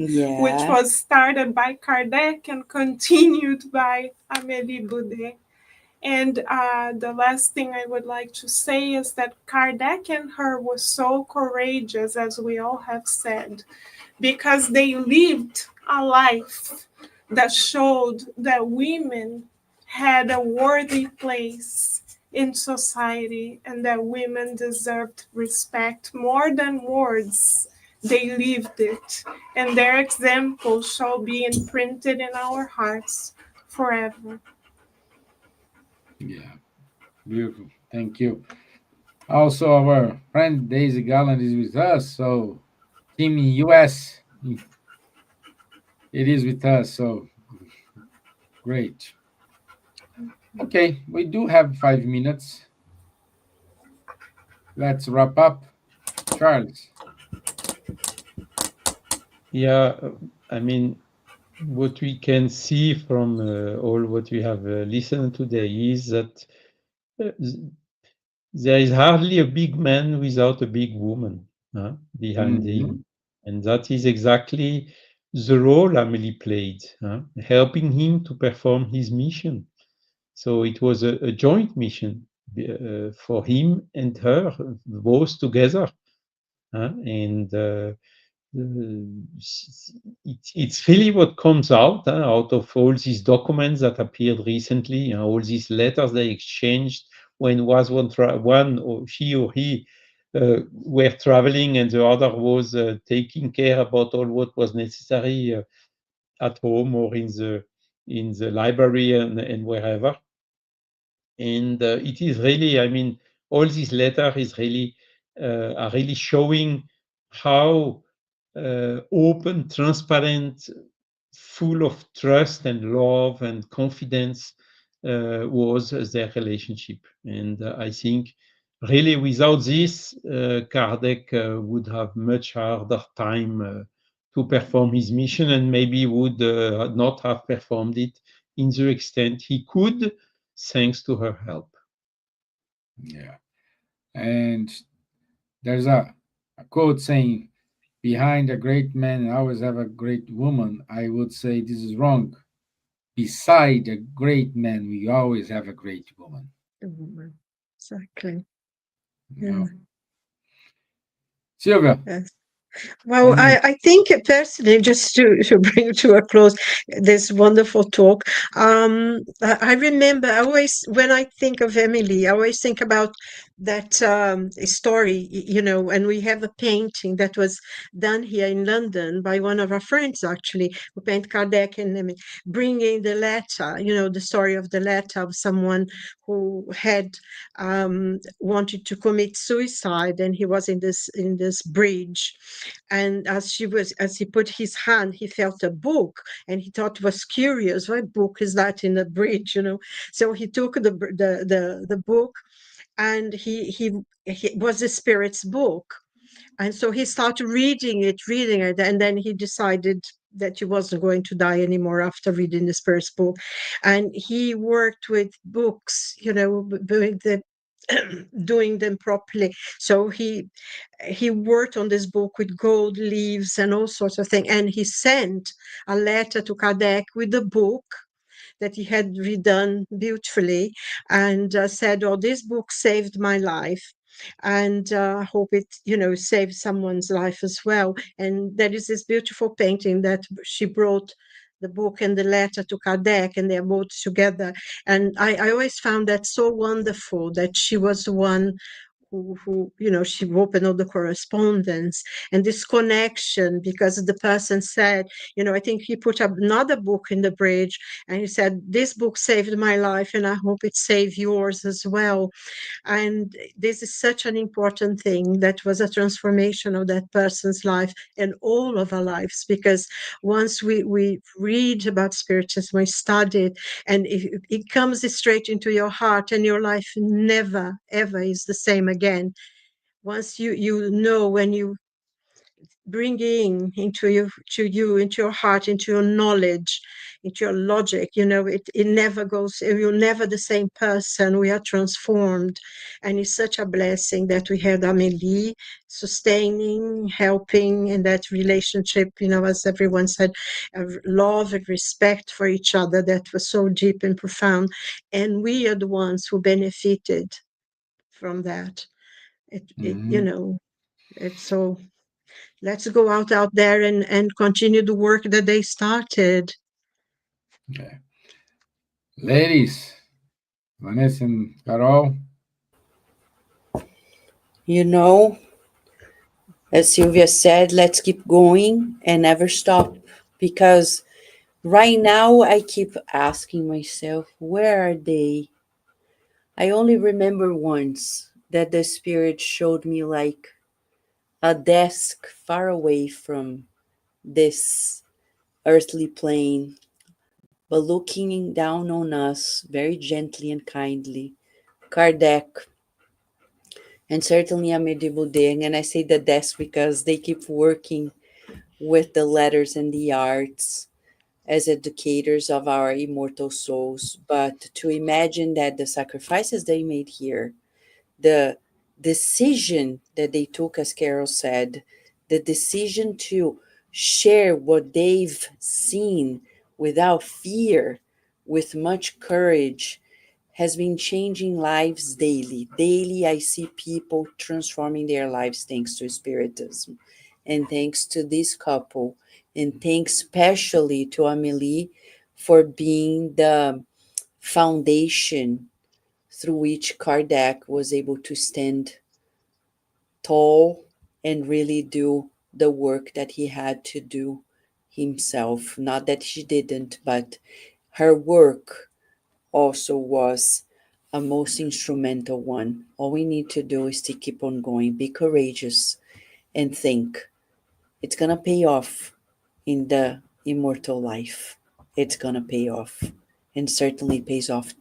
which Yeah. was started by Kardec and continued by Amélie Boudet. And the last thing I would like to say is that Kardec and her were so courageous, as we all have said, because they lived a life that showed that women had a worthy place in society and that women deserved respect more than words. They lived it, and their example shall be imprinted in our hearts forever. Yeah. Beautiful. Thank you. Also, our friend Daisy Garland is with us. So, team US, it is with us. So, great. Okay, we do have 5 minutes. Let's wrap up. Charles. Yeah, I mean, what we can see from all what we have listened today is that there is hardly a big man without a big woman behind Mhm. him. And that is exactly the role Amélie played, helping him to perform his mission. So it was a joint mission for him and her, both together. And it's really what comes out of all these documents that appeared recently, all these letters they exchanged when was one or she or he were traveling and the other was taking care about all what was necessary at home or in the library and wherever. And it is really, I mean, all these letters is really are really showing how open, transparent, full of trust and love and confidence was their relationship. And I think really without this, Kardec would have much harder time to perform his mission and maybe would not have performed it in the extent he could, thanks to her help. Yeah. And there's a quote saying, behind a great man, I always have a great woman. I would say this is wrong. Beside a great man, we always have a great woman. Exactly. You Yeah. know? Silvia. Yes. Well, I think personally, just to bring to a close this wonderful talk, I remember always when I think of Emily, I always think about that story, and we have a painting that was done here in London by one of our friends, actually, who paint Kardec and Emily, bringing the letter, the story of the letter of someone who had wanted to commit suicide, and he was in this bridge. And as he put his hand, he felt a book, and he thought it was curious. What book is that in the bridge? So he took the book, and he was the spirit's book, and so he started reading it, and then he decided that he wasn't going to die anymore after reading the spirit's book. And he worked with books, doing them properly. So he worked on this book with gold leaves and all sorts of things, and he sent a letter to Kardec with the book that he had redone beautifully, and said, "Oh, this book saved my life, and I hope it, saves someone's life as well." And there is this beautiful painting that she brought the book and the letter to Kardec, and they're both together. And I always found that so wonderful that she was the one who she opened all the correspondence and this connection, because the person said, I think he put up another book in the bridge, and he said, "This book saved my life, and I hope it saved yours as well." And this is such an important thing. That was a transformation of that person's life and all of our lives, because once we read about spiritism, we study it, and it comes straight into your heart, and your life never, ever is the same again. Once when you bring into your heart, into your knowledge, into your logic, it never goes, you're never the same person. We are transformed, and it's such a blessing that we had Amélie sustaining, helping in that relationship, as everyone said, love and respect for each other that was so deep and profound, and we are the ones who benefited from that. It's so, let's go out there and continue the work that they started. Okay. Ladies, Vanessa and Carol. As Silvia said, let's keep going and never stop, because right now I keep asking myself, where are they? I only remember once that the spirit showed me like a desk far away from this earthly plane, but looking down on us very gently and kindly. Kardec, and certainly Amélie Boudin, and I say the desk because they keep working with the letters and the arts as educators of our immortal souls. But to imagine that the sacrifices they made here, the decision that they took, as Carol said, the decision to share what they've seen without fear, with much courage, has been changing lives daily. Daily, I see people transforming their lives thanks to Spiritism and thanks to this couple, and thanks especially to Amelie for being the foundation through which Kardec was able to stand tall and really do the work that he had to do himself. Not that she didn't, but her work also was a most instrumental one. All we need to do is to keep on going, be courageous, and think it's gonna pay off in the immortal life. It's gonna pay off, and certainly pays off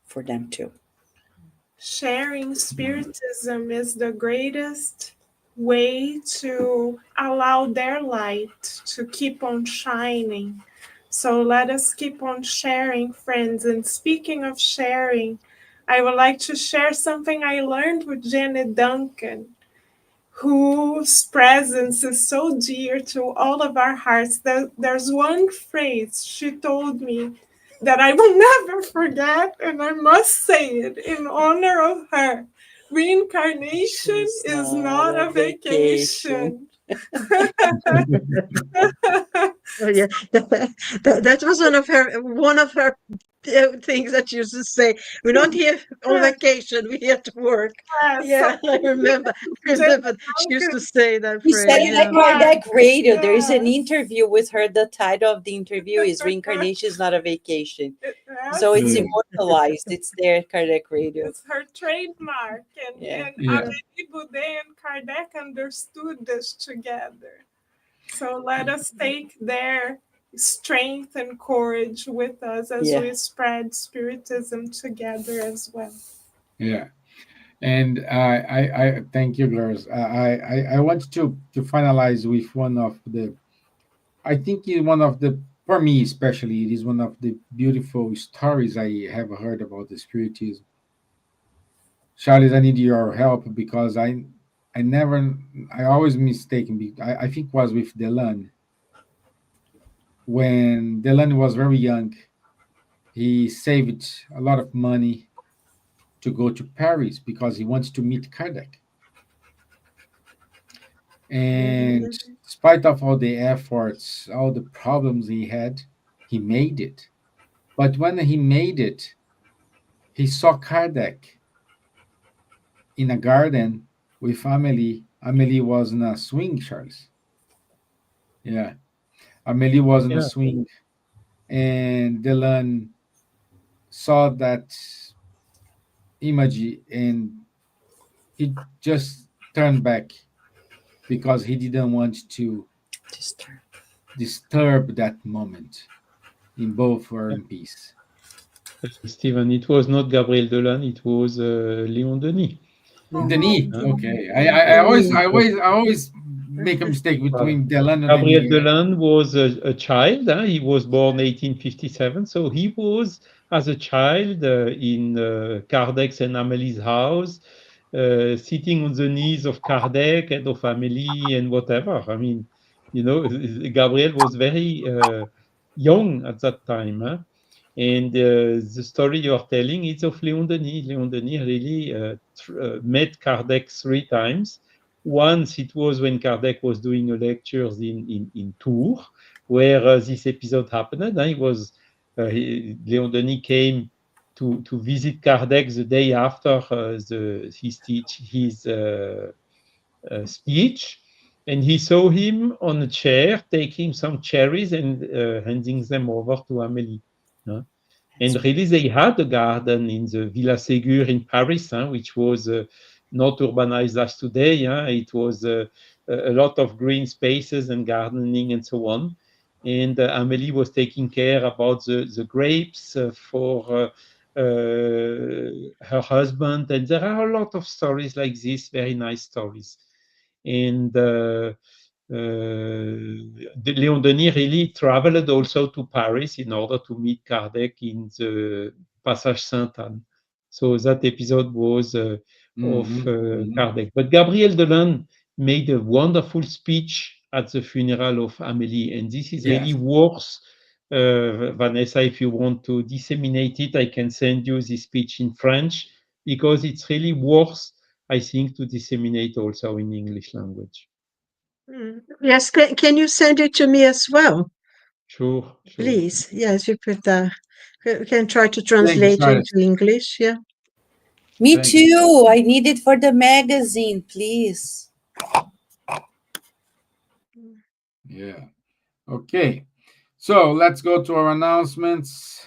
for them too. Sharing spiritism is the greatest way to allow their light to keep on shining. So let us keep on sharing, friends. And speaking of sharing, I would like to share something I learned with Janet Duncan, whose presence is so dear to all of our hearts. There's one phrase she told me that I will never forget, and I must say it in honor of her. Reincarnation is not a vacation. Oh, yeah, that was one of her things that she used to say. We're not here on vacation. We're here to work. Yeah, I remember. She used to say that We said phrase. it at Yeah. Kardec Radio. There is an Yes. interview with her. The title of the interview is Reincarnation is Not a Vacation. So it's Yeah. immortalized. It's there at Kardec Radio. It's her trademark, and, Yeah. and Yeah. Amélie Boudet and Kardec understood this together. So let us take their strength and courage with us as Yeah. we spread spiritism together as well. Yeah. And I thank you, girls. I want to finalize with one of the, I think is one of the, for me especially, it is one of the beautiful stories I have heard about the Spiritism. Charles, I need your help because I never, I always mistaken. I think it was with Delan. When Delan was very young, he saved a lot of money to go to Paris because he wants to meet Kardec. And despite of all the efforts, all the problems he had, he made it. But when he made it, he saw Kardec in a garden with Amelie. Amelie was in a swing, Charles. Yeah, Amelie was in a Yeah. swing, and Dylan saw that image, and he just turned back because he didn't want to disturb that moment. In both were in peace. Stevan, it was not Gabriel Dolan, it was Léon Denis. Denis, Huh? okay. I always make a mistake between Delan and Gabriel Denis. Dolan was a child. He was born 1857, so he was as a child in Kardec's and Amelie's house, sitting on the knees of Kardec and of Amelie and whatever. I mean, Gabriel was very young at that time. Huh? And the story you are telling is of Léon Denis. Léon Denis really met Kardec 3 times. Once it was when Kardec was doing a lectures in Tours, where this episode happened. He was Léon Denis came to visit Kardec the day after his speech, and he saw him on a chair taking some cherries and handing them over to Amélie. And really, they had a garden in the Villa Ségur in Paris, which was not urbanized as today. It was a lot of green spaces and gardening and so on. And Amélie was taking care about the grapes for her husband. And there are a lot of stories like this, very nice stories. And Léon Denis really traveled also to Paris in order to meet Kardec in the Passage Sainte-Anne. So that episode was of Kardec. But Gabriel Delan made a wonderful speech at the funeral of Amélie. And this is Yes. really worth, Vanessa, if you want to disseminate it, I can send you this speech in French, because it's really worth, I think, to disseminate also in English language. Yes, can you send it to me as well? Sure. Please. Yes, you could can try to Thank you, translate Charles. into English. Yeah. Me Thank you. too. I need it for the magazine, please. Yeah. Okay. So let's go to our announcements.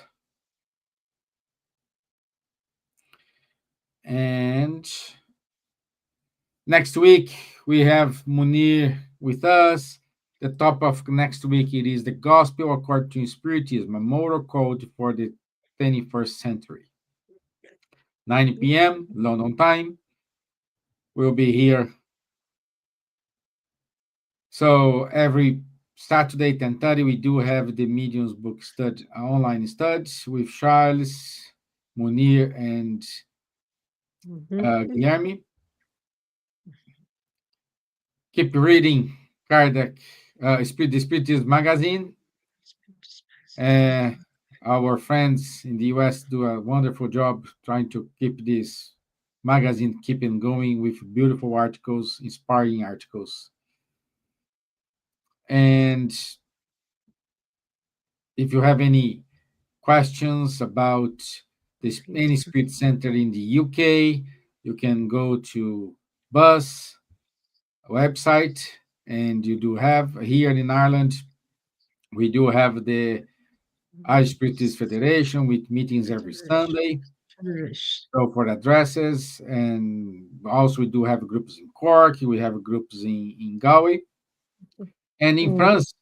And next week we have Munir with us. The topic of next week it is the gospel according to Spiritism, a moral code for the 21st century. 9 p.m. London time. We'll be here. So every Saturday, 10:30, we do have the Mediums book study, online studies with Charles, Munir, and Guilherme. Keep reading Kardec, the Spiritism magazine. Our friends in the US do a wonderful job trying to keep this magazine keeping going with beautiful articles, inspiring articles. And if you have any questions about any spirit center in the UK, you can go to BUS website, and you do have here in Ireland, we do have the Irish Spiritist Federation with meetings every Sunday. So for addresses, and also we do have groups in Cork, we have groups in Galway, and in France,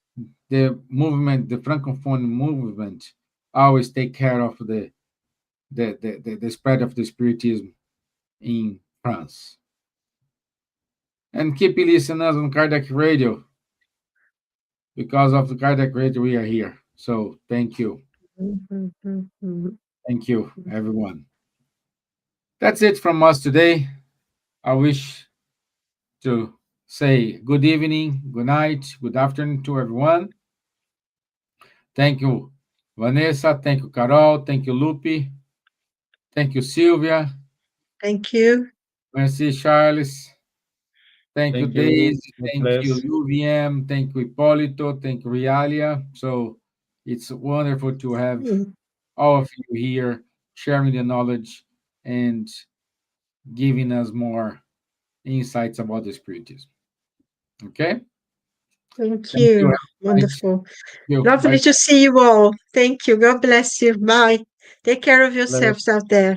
the movement, the Francophone movement, always take care of the spread of the Spiritism in France. And keep listening us on Kardec Radio. Because of the Kardec Radio, we are here. So thank you. Thank you, everyone. That's it from us today. I wish to say good evening, good night, good afternoon to everyone. Thank you, Vanessa. Thank you, Carol. Thank you, Lupi. Thank you, Silvia. Thank you. Merci, Charles. Thank you, Thank you. Daisy. God Thank bless. you, UVM. Thank you, Hipólito. Thank you, Realia. So it's wonderful to have all of you here sharing the knowledge and giving us more insights about the Spiritism. Okay? Thank Thank you. you. Have a night. Wonderful. Thank you. Lovely Bye. to see you all. Thank you. God bless you. Bye. Take care of yourselves out there.